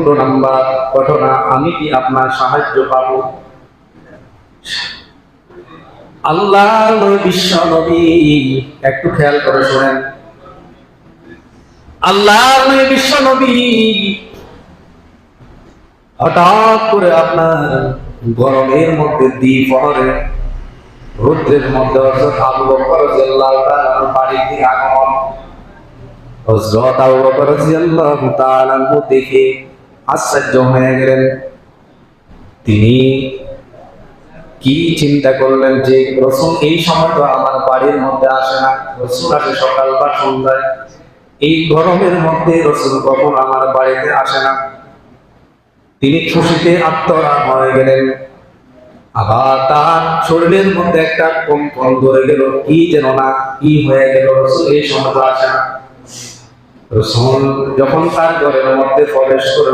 দ্বিতীয় নাম্বার ঘটনা, আমি কি আপনার সাহায্য পাবো? আল্লাহর বিশ্ব নবী, একটু খেয়াল করে শোনেন, আল্লাহর বিশ্ব নবী হঠাৎ করে আপনার গরমের মধ্যে দ্বিপ্রহরে রৌদ্রের মধ্যে হযরত আবু বকর রাদিয়াল্লাহু তাআলা বাড়িতে আগমন। হযরত আবু বকর রাদিয়াল্লাহু তাআলা দেখে আশ্চর্য হয়ে গেলেন। তিনি কি চিন্তা করলেন যে রাসূল এই সময় তো আমার বাড়ির মধ্যে আসে না, রাসূল আসে সকাল বা সন্ধ্যায়, এই গরমের মধ্যে রাসূল কখন আমার বাড়িতে আসে না। তিনি খুশিতে আত্মহারা হয়ে গেলেন। আবার তার শরীরের মধ্যে একটা কম্পন ধরে গেল, কি যেন না কি হয়ে গেল, রাসূল এই সময় আসে না। রাসূল যখন তার ঘরের মধ্যে প্রবেশ করলেন